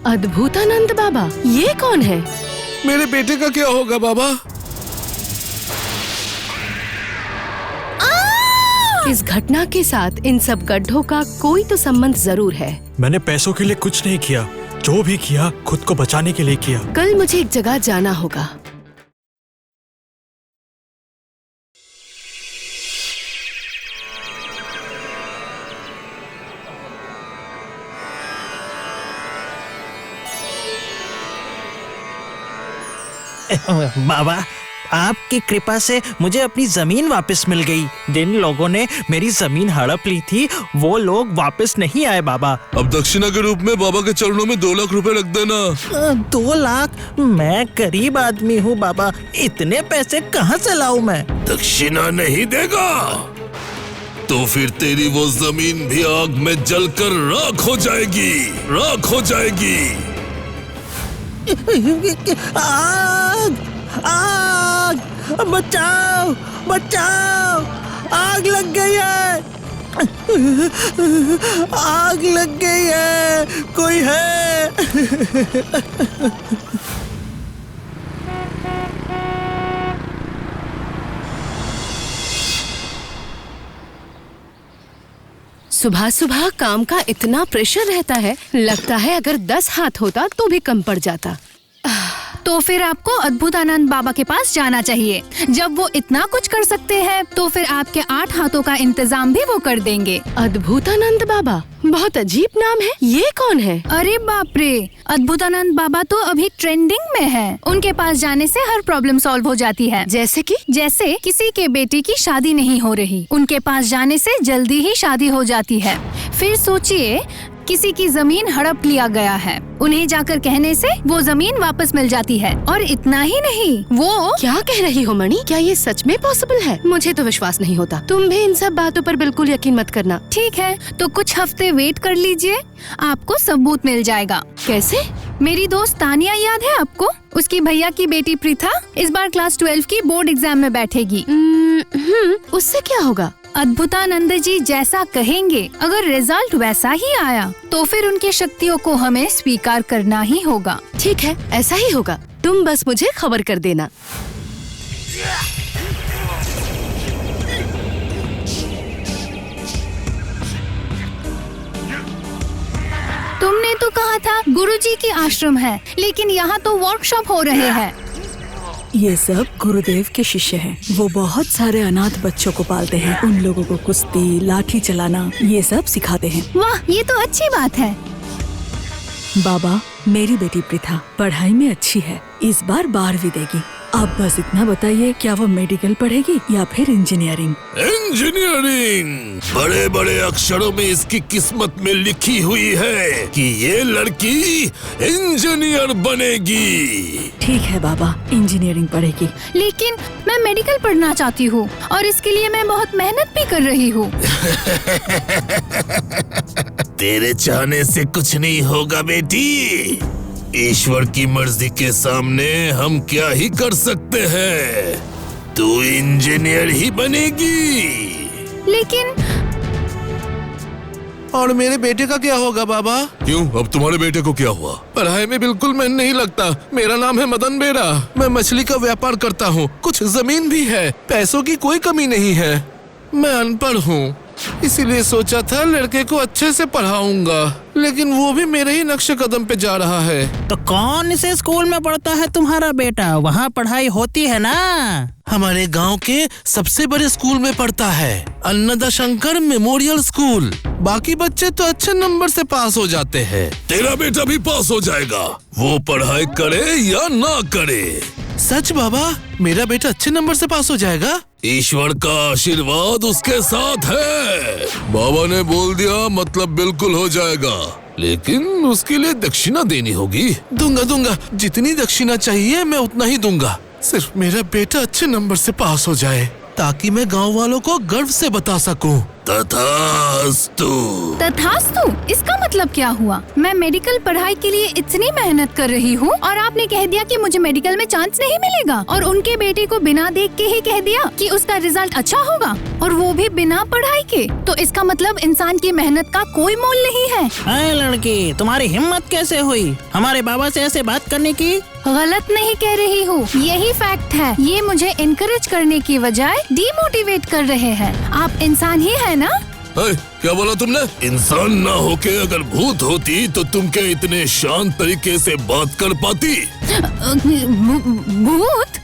अद्भुतानंद बाबा, ये कौन है? मेरे बेटे का क्या होगा बाबा? इस घटना के साथ इन सब गड्ढों का कोई तो संबंध जरूर है। मैंने पैसों के लिए कुछ नहीं किया, जो भी किया खुद को बचाने के लिए किया। कल मुझे एक जगह जाना होगा। बाबा, आपकी कृपा से मुझे अपनी जमीन वापस मिल गई। जिन लोगों ने मेरी जमीन हड़प ली थी वो लोग वापस नहीं आए बाबा। अब दक्षिणा के रूप में बाबा के चरणों में 2 लाख रुपए रख देना। 2 लाख? मैं गरीब आदमी हूँ बाबा, इतने पैसे कहाँ से लाऊं मैं? दक्षिणा नहीं देगा तो फिर तेरी वो जमीन भी आग में जलकर राख हो जाएगी, राख हो जाएगी। आग! आग! बचाओ! बचाओ! आग लग गई है! आग लग गई है! कोई है? सुबह सुबह काम का इतना प्रेशर रहता है, लगता है अगर 10 हाथ होता तो भी कम पड़ जाता। तो फिर आपको अद्भुतानंद बाबा के पास जाना चाहिए। जब वो इतना कुछ कर सकते हैं तो फिर आपके 8 हाथों का इंतजाम भी वो कर देंगे। अद्भुतानंद बाबा, बहुत अजीब नाम है। ये कौन है? अरे बाप रे, अद्भुतानंद बाबा तो अभी ट्रेंडिंग में है। उनके पास जाने से हर प्रॉब्लम सॉल्व हो जाती है। जैसे किसी के बेटे की शादी नहीं हो रही, उनके पास जाने से जल्दी ही शादी हो जाती है। फिर सोचिए, किसी की जमीन हड़प लिया गया है, उन्हें जाकर कहने से वो जमीन वापस मिल जाती है। और इतना ही नहीं, वो क्या कह रही हो मणि? क्या ये सच में पॉसिबल है? मुझे तो विश्वास नहीं होता। तुम भी इन सब बातों पर बिल्कुल यकीन मत करना। ठीक है, तो कुछ हफ्ते वेट कर लीजिए, आपको सबूत मिल जाएगा। कैसे? मेरी दोस्त तानिया याद है आपको? उसकी भैया की बेटी प्रीथा इस बार क्लास 12 की बोर्ड एग्जाम में बैठेगी। उससे क्या होगा? अद्भुतानंद जी जैसा कहेंगे, अगर रिजल्ट वैसा ही आया तो फिर उनकी शक्तियों को हमें स्वीकार करना ही होगा। ठीक है, ऐसा ही होगा। तुम बस मुझे खबर कर देना। तुमने तो कहा था गुरुजी की आश्रम है, लेकिन यहाँ तो वर्कशॉप हो रहे हैं। ये सब गुरुदेव के शिष्य हैं। वो बहुत सारे अनाथ बच्चों को पालते हैं। उन लोगों को कुश्ती, लाठी चलाना, ये सब सिखाते हैं। वाह, ये तो अच्छी बात है। बाबा, मेरी बेटी प्रीथा पढ़ाई में अच्छी है, इस बार 12वीं देगी। आप बस इतना बताइए, क्या वो मेडिकल पढ़ेगी या फिर इंजीनियरिंग? इंजीनियरिंग! बड़े बड़े अक्षरों में इसकी किस्मत में लिखी हुई है कि ये लड़की इंजीनियर बनेगी। ठीक है बाबा, इंजीनियरिंग पढ़ेगी। लेकिन मैं मेडिकल पढ़ना चाहती हूँ और इसके लिए मैं बहुत मेहनत भी कर रही हूँ। तेरे चाहने से कुछ नहीं होगा बेटी। ईश्वर की मर्जी के सामने हम क्या ही कर सकते हैं। तू इंजीनियर ही बनेगी। लेकिन और मेरे बेटे का क्या होगा बाबा? क्यों, अब तुम्हारे बेटे को क्या हुआ? पढ़ाई में बिल्कुल मन नहीं लगता। मेरा नाम है मदन बेरा, मैं मछली का व्यापार करता हूँ, कुछ जमीन भी है, पैसों की कोई कमी नहीं है। मैं अनपढ़ हूँ, इसीलिए सोचा था लड़के को अच्छे से पढ़ाऊंगा, लेकिन वो भी मेरे ही नक्शे कदम पे जा रहा है। तो कौन से स्कूल में पढ़ता है तुम्हारा बेटा? वहाँ पढ़ाई होती है ना? हमारे गांव के सबसे बड़े स्कूल में पढ़ता है, अन्नदा शंकर मेमोरियल स्कूल। बाकी बच्चे तो अच्छे नंबर से पास हो जाते हैं। तेरा बेटा भी पास हो जाएगा, वो पढ़ाई करे या ना करे। सच बाबा, मेरा बेटा अच्छे नंबर से पास हो जाएगा। ईश्वर का आशीर्वाद उसके साथ है। बाबा ने बोल दिया मतलब बिल्कुल हो जाएगा, लेकिन उसके लिए दक्षिणा देनी होगी। दूंगा, जितनी दक्षिणा चाहिए मैं उतना ही दूंगा। सिर्फ मेरा बेटा अच्छे नंबर से पास हो जाए, ताकि मैं गांव वालों को गर्व से बता सकूं तथास्तु। तथास्तु इसका मतलब क्या हुआ? मैं मेडिकल पढ़ाई के लिए इतनी मेहनत कर रही हूँ और आपने कह दिया कि मुझे मेडिकल में चांस नहीं मिलेगा, और उनके बेटे को बिना देख के ही कह दिया कि उसका रिजल्ट अच्छा होगा, और वो भी बिना पढ़ाई के। तो इसका मतलब इंसान की मेहनत का कोई मोल नहीं है। अरे लड़की, तुम्हारी हिम्मत कैसे हुई हमारे बाबा से ऐसे बात करने की? गलत नहीं कह रही हूँ, यही फैक्ट है। ये मुझे इनकरेज करने की बजाय डीमोटिवेट कर रहे हैं। आप इंसान ही है ना? क्या बोला तुमने? इंसान ना होके अगर भूत होती तो तुम क्या इतने शांत तरीके से बात कर पाती? भूत?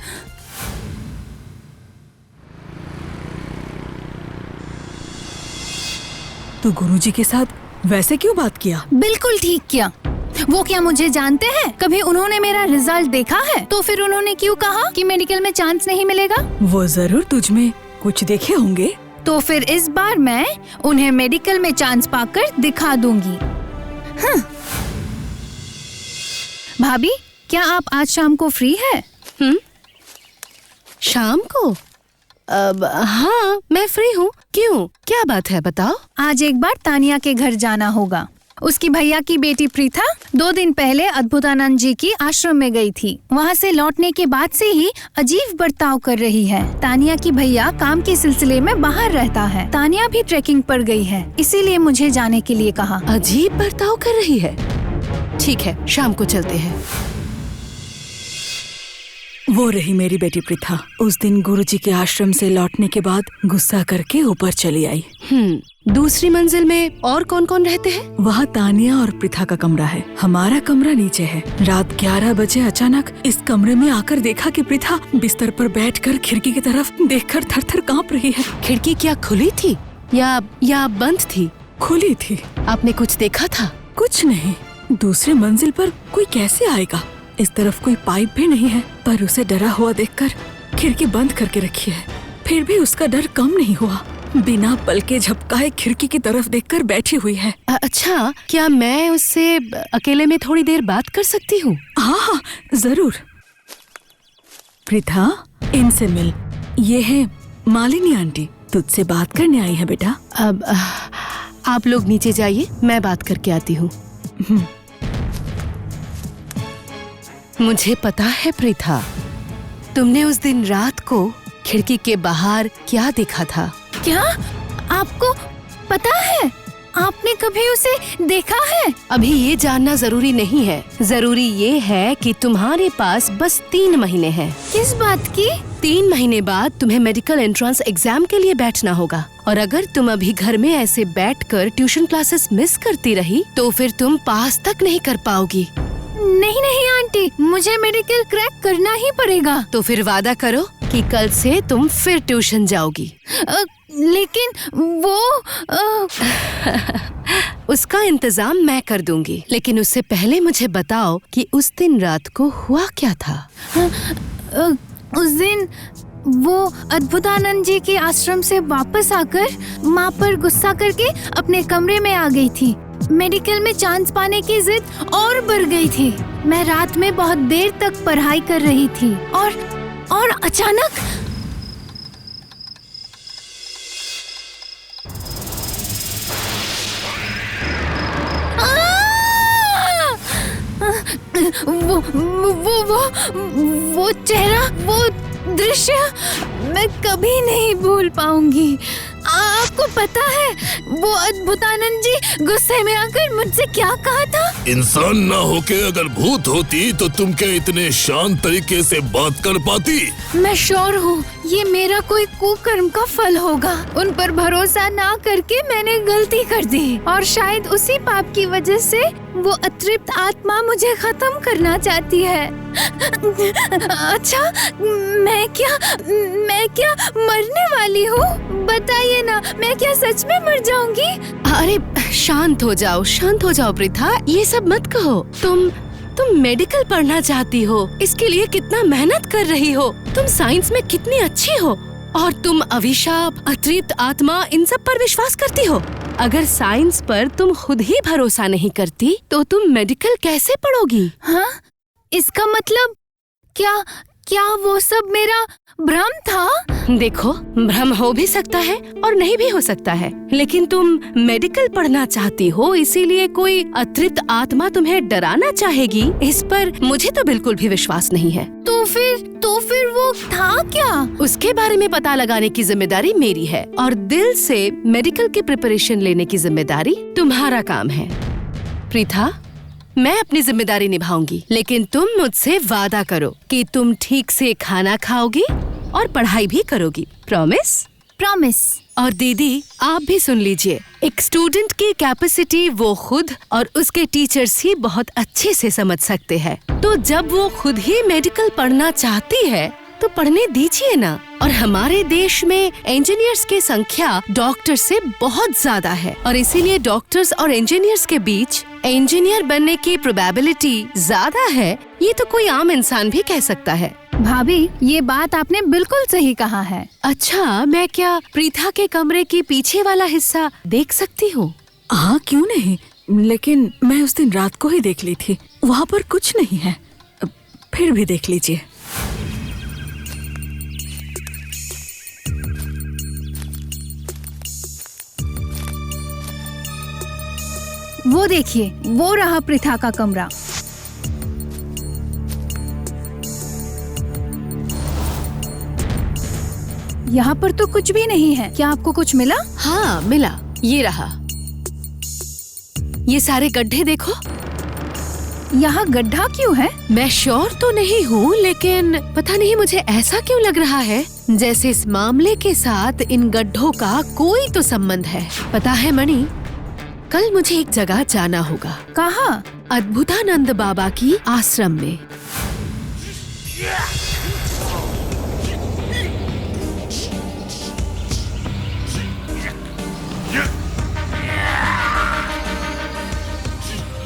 तो गुरुजी के साथ वैसे क्यों बात किया? बिल्कुल ठीक किया। वो क्या मुझे जानते हैं? कभी उन्होंने मेरा रिजल्ट देखा है? तो फिर उन्होंने क्यों कहा कि मेडिकल में चांस नहीं मिलेगा? वो जरूर तुझ में कुछ देखे होंगे। तो फिर इस बार मैं उन्हें मेडिकल में चांस पाकर दिखा दूंगी। भाभी, क्या आप आज शाम को फ्री है? शाम को? हाँ, मैं फ्री हूँ। क्यों, क्या बात है, बताओ। आज एक बार तानिया के घर जाना होगा। उसकी भैया की बेटी प्रीथा 2 दिन पहले अद्भुतानंद जी की आश्रम में गई थी। वहाँ से लौटने के बाद से ही अजीब बर्ताव कर रही है। तानिया की भैया काम के सिलसिले में बाहर रहता है। तानिया भी ट्रैकिंग पर गई है, इसीलिए मुझे जाने के लिए कहा। अजीब बर्ताव कर रही है? ठीक है, शाम को चलते हैं। वो रही मेरी बेटी प्रीथा। उस दिन गुरुजी के आश्रम से लौटने के बाद गुस्सा करके ऊपर चली आई। दूसरी मंजिल में और कौन कौन रहते हैं? वहाँ तानिया और प्रीथा का कमरा है, हमारा कमरा नीचे है। रात 11 बजे अचानक इस कमरे में आकर देखा कि प्रीथा बिस्तर पर बैठकर खिड़की की तरफ देखकर थर-थर कांप रही है। खिड़की क्या खुली थी या बंद थी? खुली थी। आपने कुछ देखा था? कुछ नहीं। दूसरी मंजिल पर कोई कैसे आएगा? इस तरफ कोई पाइप भी नहीं है, पर उसे डरा हुआ देखकर खिड़की बंद करके रखी है। फिर भी उसका डर कम नहीं हुआ। बिना पलके झपकाए खिड़की की तरफ देखकर बैठी हुई है। अच्छा, क्या मैं उससे अकेले में थोड़ी देर बात कर सकती हूँ? हाँ, जरूर। प्रीथा, इनसे मिल। ये है मालिनी आंटी, तुझसे बात करने आई है बेटा। अब आप लोग नीचे जाइए, मैं बात करके आती हूँ। मुझे पता है प्रीथा, तुमने उस दिन रात को खिड़की के बाहर क्या देखा था? क्या आपको पता है? आपने कभी उसे देखा है? अभी ये जानना जरूरी नहीं है। जरूरी ये है कि तुम्हारे पास बस 3 महीने हैं। किस बात की? 3 महीने बाद तुम्हें मेडिकल एंट्रेंस एग्जाम के लिए बैठना होगा, और अगर तुम अभी घर में ऐसे बैठकर ट्यूशन क्लासेस मिस करती रही तो फिर तुम पास तक नहीं कर पाओगी। नहीं आंटी, मुझे मेडिकल क्रैक करना ही पड़ेगा। तो फिर वादा करो कि कल से तुम फिर ट्यूशन जाओगी। लेकिन वो उसका इंतजाम मैं कर दूंगी, लेकिन उससे पहले मुझे बताओ कि उस दिन रात को हुआ क्या था? उस दिन वो अद्भुतानंद जी के आश्रम से वापस आकर माँ पर गुस्सा करके अपने कमरे में आ गई थी। मेडिकल में चांस पाने की जिद और बढ़ गई थी। मैं रात में बहुत देर तक पढ़ाई कर रही थी और अचानक वो चेहरा, वो दृश्य मैं कभी नहीं भूल पाऊंगी। आपको पता है वो अद्भुतानंद जी गुस्से में आकर मुझसे क्या कहा था? इंसान ना होके अगर भूत होती तो तुम क्या इतने शांत तरीके से बात कर पाती? मैं श्योर हूँ ये मेरा कोई कुकर्म का फल होगा। उन पर भरोसा ना करके मैंने गलती कर दी, और शायद उसी पाप की वजह से वो अतृप्त आत्मा मुझे खत्म करना चाहती है। अच्छा, मैं क्या मरने वाली हूँ? बताइए ना, मैं क्या सच में मर जाऊंगी? अरे शांत हो जाओ प्रीथा, ये सब मत कहो। तुम मेडिकल पढ़ना चाहती हो, इसके लिए कितना मेहनत कर रही हो। तुम साइंस में कितनी अच्छी हो, और तुम अभिशाप, अतृप्त आत्मा, इन सब पर विश्वास करती हो। अगर साइंस पर तुम खुद ही भरोसा नहीं करती तो तुम मेडिकल कैसे पढ़ोगी? हाँ, इसका मतलब क्या वो सब मेरा भ्रम था? देखो, भ्रम हो भी सकता है और नहीं भी हो सकता है, लेकिन तुम मेडिकल पढ़ना चाहती हो, इसीलिए कोई अतृप्त आत्मा तुम्हें डराना चाहेगी, इस पर मुझे तो बिल्कुल भी विश्वास नहीं है। तो फिर वो था क्या? उसके बारे में पता लगाने की जिम्मेदारी मेरी है और दिल से मेडिकल की प्रिपरेशन लेने की जिम्मेदारी तुम्हारा काम है। प्रीथा, मैं अपनी जिम्मेदारी निभाऊंगी, लेकिन तुम मुझसे वादा करो कि तुम ठीक से खाना खाओगी और पढ़ाई भी करोगी। प्रॉमिस? प्रॉमिस। और दीदी, आप भी सुन लीजिए, एक स्टूडेंट की कैपेसिटी वो खुद और उसके टीचर्स ही बहुत अच्छे से समझ सकते हैं। तो जब वो खुद ही मेडिकल पढ़ना चाहती है तो पढ़ने दीजिए ना। और हमारे देश में इंजीनियर्स की संख्या डॉक्टर से बहुत ज्यादा है और इसीलिए डॉक्टर्स और इंजीनियर्स के बीच इंजीनियर बनने की प्रोबेबिलिटी ज्यादा है। ये तो कोई आम इंसान भी कह सकता है। भाभी, ये बात आपने बिल्कुल सही कहा है। अच्छा, मैं क्या प्रीथा के कमरे के पीछे वाला हिस्सा देख सकती हूँ? हाँ, क्यों नहीं, लेकिन मैं उस दिन रात को ही देख ली थी, वहाँ पर कुछ नहीं है। फिर भी देख लीजिए। वो देखिए, वो रहा प्रीथा का कमरा। यहाँ पर तो कुछ भी नहीं है। क्या आपको कुछ मिला? हाँ, मिला। ये रहा। ये सारे गड्ढे देखो। यहाँ गड्ढा क्यों है? मैं श्योर तो नहीं हूँ, लेकिन पता नहीं मुझे ऐसा क्यों लग रहा है जैसे इस मामले के साथ इन गड्ढों का कोई तो संबंध है। पता है मणि, कल मुझे एक जगह जाना होगा। कहाँ? अद्भुतानंद बाबा की आश्रम में।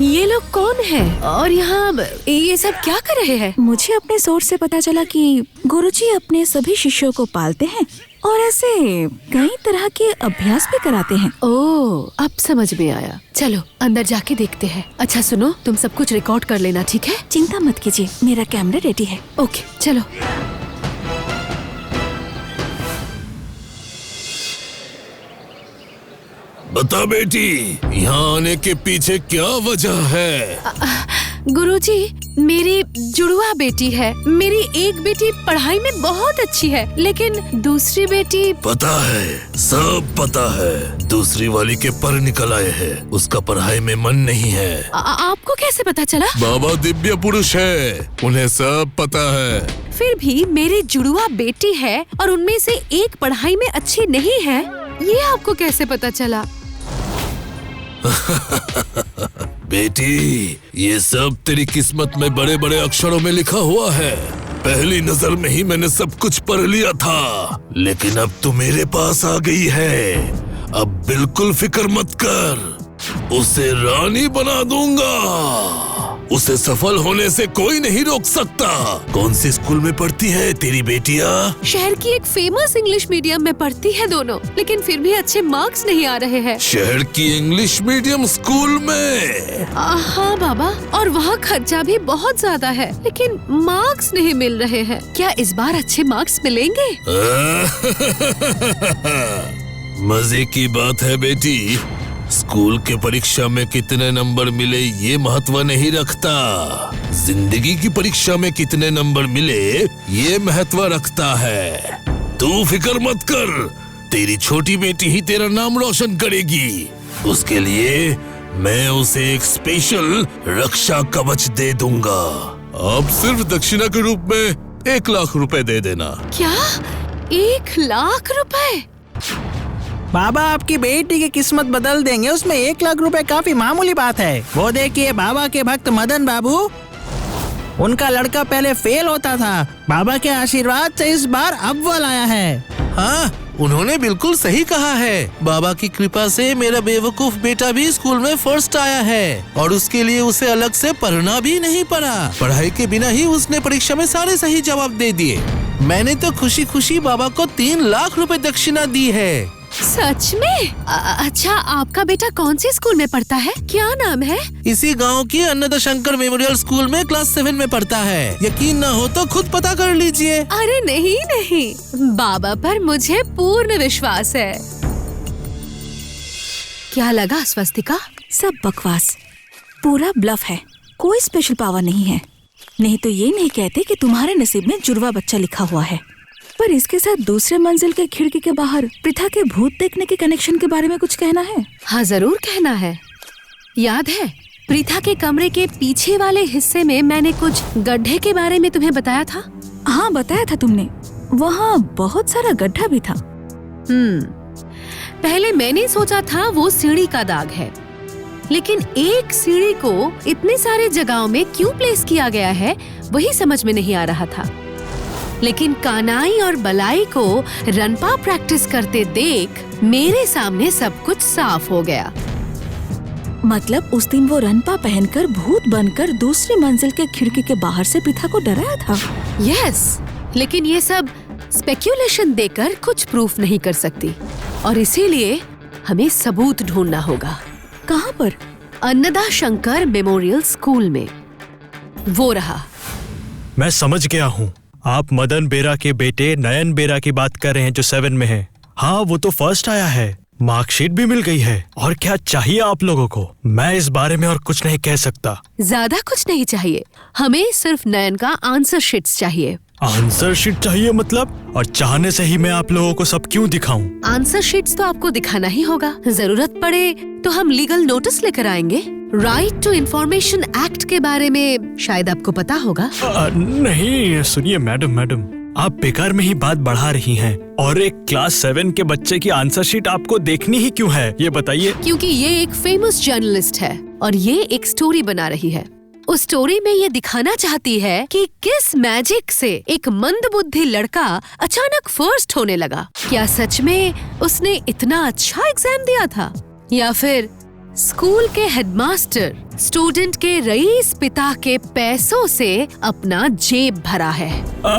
ये लोग कौन हैं? और यहाँ ये सब क्या कर रहे हैं? मुझे अपने सोर्स से पता चला कि गुरुजी अपने सभी शिष्यों को पालते हैं और ऐसे कई तरह के अभ्यास भी कराते हैं। ओह, अब समझ में आया। चलो अंदर जाके देखते हैं। अच्छा सुनो, तुम सब कुछ रिकॉर्ड कर लेना, ठीक है? चिंता मत कीजिए, मेरा कैमरा रेडी है। ओके, चलो। बता बेटी, यहाँ आने के पीछे क्या वजह है? गुरुजी, मेरी जुड़वा बेटी है। मेरी एक बेटी पढ़ाई में बहुत अच्छी है, लेकिन दूसरी बेटी... पता है, सब पता है। दूसरी वाली के पर निकल आए हैं, उसका पढ़ाई में मन नहीं है। आपको कैसे पता चला? बाबा दिव्य पुरुष है, उन्हें सब पता है। फिर भी मेरी जुड़वा बेटी है और उनमें से एक पढ़ाई में अच्छी नहीं है, ये आपको कैसे पता चला? बेटी, ये सब तेरी किस्मत में बड़े बड़े अक्षरों में लिखा हुआ है। पहली नजर में ही मैंने सब कुछ पढ़ लिया था, लेकिन अब तू मेरे पास आ गई है। अब बिल्कुल फिक्र मत कर, उसे रानी बना दूंगा। उसे सफल होने से कोई नहीं रोक सकता। कौन सी स्कूल में पढ़ती है तेरी बेटिया? शहर की एक फेमस इंग्लिश मीडियम में पढ़ती है दोनों, लेकिन फिर भी अच्छे मार्क्स नहीं आ रहे हैं। शहर की इंग्लिश मीडियम स्कूल में? हाँ बाबा, और वहाँ खर्चा भी बहुत ज्यादा है, लेकिन मार्क्स नहीं मिल रहे हैं। क्या इस बार अच्छे मार्क्स मिलेंगे? मजे की बात है बेटी, स्कूल के परीक्षा में कितने नंबर मिले ये महत्व नहीं रखता। जिंदगी की परीक्षा में कितने नंबर मिले ये महत्व रखता है। तू फिक्र मत कर, तेरी छोटी बेटी ही तेरा नाम रोशन करेगी। उसके लिए मैं उसे एक स्पेशल रक्षा कवच दे दूंगा। अब सिर्फ दक्षिणा के रूप में 1 लाख रुपए दे देना। क्या 1 लाख रुपए? बाबा आपकी बेटी की किस्मत बदल देंगे, उसमें 1 लाख रुपए काफी मामूली बात है। वो देखिए बाबा के भक्त मदन बाबू, उनका लड़का पहले फेल होता था, बाबा के आशीर्वाद से इस बार अव्वल आया है। हाँ, उन्होंने बिल्कुल सही कहा है। बाबा की कृपा से मेरा बेवकूफ बेटा भी स्कूल में फर्स्ट आया है और उसके लिए उसे अलग से पढ़ना भी नहीं पड़ा। पढ़ाई के बिना ही उसने परीक्षा में सारे सही जवाब दे दिए। मैंने तो खुशी खुशी बाबा को 3 लाख रुपए दक्षिणा दी है। सच में? अच्छा, आपका बेटा कौन से स्कूल में पढ़ता है? क्या नाम है? इसी गांव की अन्नदा शंकर मेमोरियल स्कूल में क्लास 7 में पढ़ता है। यकीन न हो तो खुद पता कर लीजिए। अरे नहीं नहीं, बाबा पर मुझे पूर्ण विश्वास है। क्या लगा स्वस्तिका? सब बकवास, पूरा ब्लफ है। कोई स्पेशल पावर नहीं है। नहीं तो ये नहीं कहते कि तुम्हारे नसीब में जुड़वा बच्चा लिखा हुआ है। पर इसके साथ दूसरे मंजिल के खिड़की के बाहर पृथा के भूत देखने के कनेक्शन के बारे में कुछ कहना है? हाँ, जरूर कहना है। याद है पृथा के कमरे के पीछे वाले हिस्से में मैंने कुछ गड्ढे के बारे में तुम्हें बताया था? हाँ, बताया था तुमने। वहाँ बहुत सारा गड्ढा भी था। पहले मैंने सोचा था वो सीढ़ी का दाग है, लेकिन एक सीढ़ी को इतने सारे जगहों में क्यों प्लेस किया गया है वही समझ में नहीं आ रहा था। लेकिन कानाई और बलाई को रनपा प्रैक्टिस करते देख मेरे सामने सब कुछ साफ हो गया। मतलब उस दिन वो रनपा पहनकर भूत बनकर दूसरी मंजिल के खिड़की के बाहर से पृथा को डराया था। यस, लेकिन ये सब स्पेक्यूलेशन देकर कुछ प्रूफ नहीं कर सकती और इसीलिए हमें सबूत ढूंढना होगा। कहाँ पर? अन्नदा शंकर मेमोरियल स्कूल में। वो रहा। मैं समझ गया हूँ, आप मदन बेरा के बेटे नयन बेरा की बात कर रहे हैं जो 7 में है। हाँ, वो तो फर्स्ट आया है, मार्कशीट भी मिल गई है। और क्या चाहिए आप लोगों को? मैं इस बारे में और कुछ नहीं कह सकता। ज्यादा कुछ नहीं चाहिए, हमें सिर्फ नयन का आंसर शीट्स चाहिए। आंसर शीट चाहिए मतलब? और चाहने से ही मैं आप लोगों को सब क्यों दिखाऊं? आंसर शीट्स तो आपको दिखाना ही होगा। जरूरत पड़े तो हम लीगल नोटिस लेकर आएंगे। राइट टू इंफॉर्मेशन एक्ट के बारे में शायद आपको पता होगा। नहीं, सुनिए मैडम, आप बेकार में ही बात बढ़ा रही हैं। और एक क्लास 7 के बच्चे की आंसर शीट आपको देखनी ही क्यों है, ये बताइए। क्योंकि ये एक फेमस जर्नलिस्ट है और ये एक स्टोरी बना रही है। उस स्टोरी में ये दिखाना चाहती है कि किस मैजिक से एक मंदबुद्धि लड़का अचानक फर्स्ट होने लगा। क्या सच में उसने इतना अच्छा एग्जाम दिया था, या फिर स्कूल के हेडमास्टर स्टूडेंट के रईस पिता के पैसों से अपना जेब भरा है?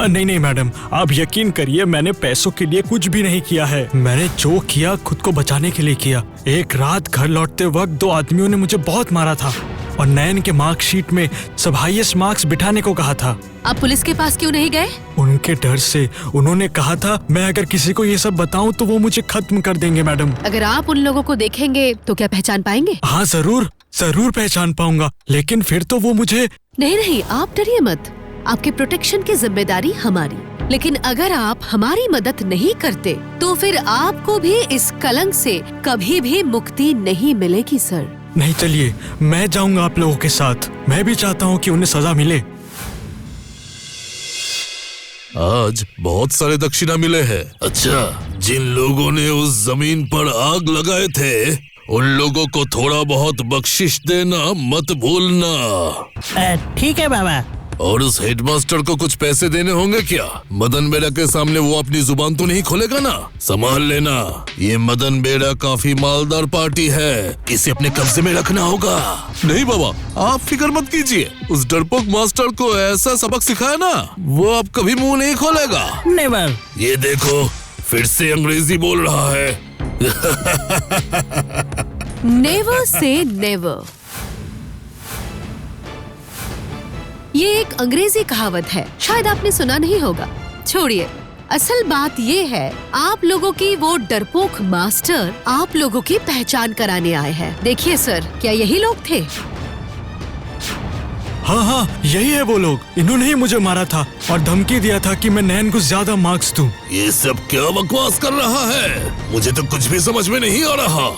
नहीं मैडम, आप यकीन करिए, मैंने पैसों के लिए कुछ भी नहीं किया है। मैंने जो किया खुद को बचाने के लिए किया। एक रात घर लौटते वक्त 2 आदमियों ने मुझे बहुत मारा था और नयन के मार्कशीट में सब हाईएस्ट मार्क्स बिठाने को कहा था। आप पुलिस के पास क्यों नहीं गए? उनके डर से। उन्होंने कहा था मैं अगर किसी को ये सब बताऊं तो वो मुझे खत्म कर देंगे मैडम। अगर आप उन लोगों को देखेंगे तो क्या पहचान पाएंगे? हाँ, जरूर पहचान पाऊंगा, लेकिन फिर तो वो मुझे। नहीं, आप डरिए मत। आपके प्रोटेक्शन की जिम्मेदारी हमारी। लेकिन अगर आप हमारी मदद नहीं करते तो फिर आपको भी इस कलंक से कभी भी मुक्ति नहीं मिलेगी सर। नहीं, चलिए मैं जाऊंगा आप लोगों के साथ। मैं भी चाहता हूँ कि उन्हें सजा मिले। आज बहुत सारे दक्षिणा मिले हैं। अच्छा, जिन लोगों ने उस जमीन पर आग लगाए थे उन लोगों को थोड़ा बहुत बख्शिश देना मत भूलना। ठीक है बाबा। और उस हेडमास्टर को कुछ पैसे देने होंगे क्या? मदन बेड़ा के सामने वो अपनी जुबान तो नहीं खोलेगा ना? संभाल लेना, ये मदन बेड़ा काफी मालदार पार्टी है, इसे अपने कब्जे में रखना होगा। नहीं बाबा, आप फिक्र मत कीजिए। उस डरपोक मास्टर को ऐसा सबक सिखाया ना, वो अब कभी मुंह नहीं खोलेगा। नेवर। ये देखो, फिर से अंग्रेजी बोल रहा है। नेवर से नेवर, ये एक अंग्रेजी कहावत है, शायद आपने सुना नहीं होगा। छोड़िए, असल बात ये है आप लोगों की वो डरपोक मास्टर आप लोगों की पहचान कराने आए हैं। देखिए सर, क्या यही लोग थे? हाँ, यही है वो लोग। इन्होंने ही मुझे मारा था और धमकी दिया था कि मैं नयन को ज्यादा मार्क्स दूं। ये सब क्या बकवास कर रहा है? मुझे तो कुछ भी समझ में नहीं आ रहा।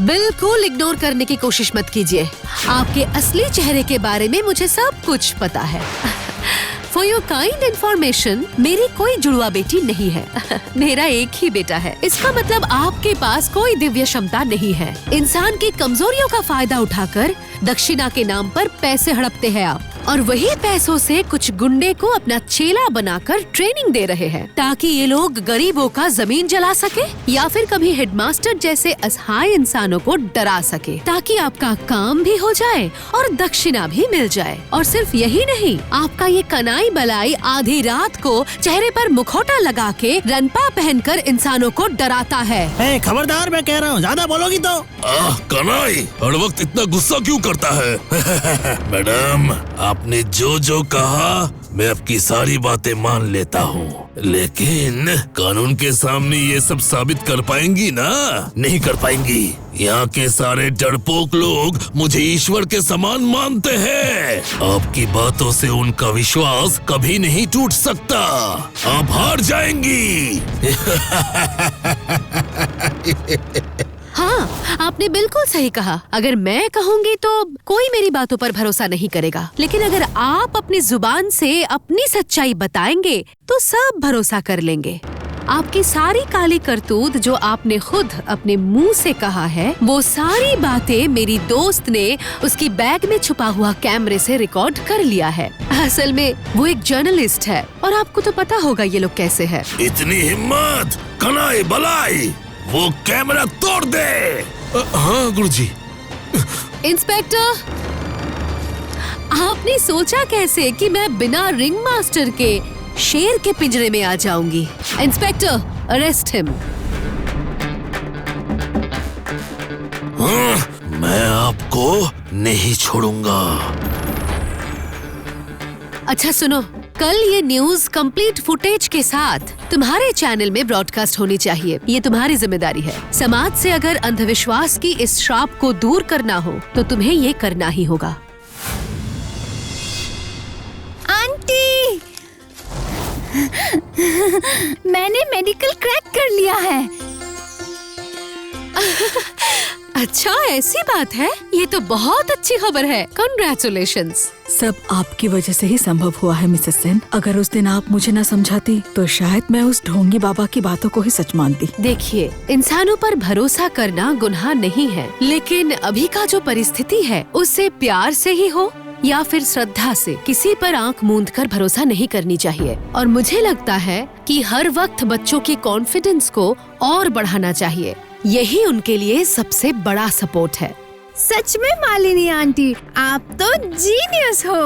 बिल्कुल इग्नोर करने की कोशिश मत कीजिए। आपके असली चेहरे के बारे में मुझे सब कुछ पता है। For your kind information, मेरी कोई जुड़वा बेटी नहीं है। मेरा एक ही बेटा है। इसका मतलब आपके पास कोई दिव्य क्षमता नहीं है। इंसान की कमजोरियों का फायदा उठाकर दक्षिणा के नाम पर पैसे हड़पते हैं आप, और वही पैसों से कुछ गुंडे को अपना चेला बनाकर ट्रेनिंग दे रहे हैं ताकि ये लोग गरीबों का जमीन जला सके या फिर कभी हेडमास्टर जैसे असहाय इंसानों को डरा सके, ताकि आपका काम भी हो जाए और दक्षिणा भी मिल जाए। और सिर्फ यही नहीं, आपका ये कनाई बलाई आधी रात को चेहरे पर मुखौटा लगा के रनपा पहनकर इंसानों को डराता है। खबरदार, मैं कह रहा हूँ, ज्यादा बोलोगी तो। कनाई हर वक्त इतना गुस्सा क्यों करता है? मैडम, आपने जो कहा मैं आपकी सारी बातें मान लेता हूँ, लेकिन कानून के सामने ये सब साबित कर पाएंगी ना? नहीं कर पाएंगी। यहाँ के सारे डरपोक लोग मुझे ईश्वर के समान मानते हैं। आपकी बातों से उनका विश्वास कभी नहीं टूट सकता। आप हार जाएंगी। हाँ, आपने बिल्कुल सही कहा। अगर मैं कहूँगी तो कोई मेरी बातों पर भरोसा नहीं करेगा, लेकिन अगर आप अपनी जुबान से अपनी सच्चाई बताएंगे तो सब भरोसा कर लेंगे। आपकी सारी काली करतूत जो आपने खुद अपने मुंह से कहा है, वो सारी बातें मेरी दोस्त ने उसकी बैग में छुपा हुआ कैमरे से रिकॉर्ड कर लिया है। असल में वो एक जर्नलिस्ट है और आपको तो पता होगा ये लोग कैसे हैं। इतनी हिम्मत! कनाई बलाई, वो कैमरा तोड़ दे। हाँ गुरुजी। इंस्पेक्टर, आपने सोचा कैसे कि मैं बिना रिंग मास्टर के शेर के पिंजरे में आ जाऊंगी? Inspector, arrest him. मैं आपको नहीं छोड़ूंगा। अच्छा सुनो, कल ये न्यूज कंप्लीट फुटेज के साथ तुम्हारे चैनल में ब्रॉडकास्ट होनी चाहिए। ये तुम्हारी जिम्मेदारी है। समाज से अगर अंधविश्वास की इस श्राप को दूर करना हो तो तुम्हें ये करना ही होगा। आंटी, मैंने मेडिकल क्रैक कर लिया है। अच्छा, ऐसी बात है? ये तो बहुत अच्छी खबर है। Congratulations। सब आपकी वजह से ही संभव हुआ है मिसेस सेन। अगर उस दिन आप मुझे न समझाती तो शायद मैं उस ढोंगी बाबा की बातों को ही सच मानती। देखिए, इंसानों पर भरोसा करना गुनाह नहीं है, लेकिन अभी का जो परिस्थिति है उससे प्यार से ही हो या फिर श्रद्धा से किसी पर आंख मूंद कर भरोसा नहीं करनी चाहिए। और मुझे लगता है कि हर वक्त बच्चों की कॉन्फिडेंस को और बढ़ाना चाहिए। यही उनके लिए सबसे बड़ा सपोर्ट है। सच में मालिनी आंटी, आप तो जीनियस हो।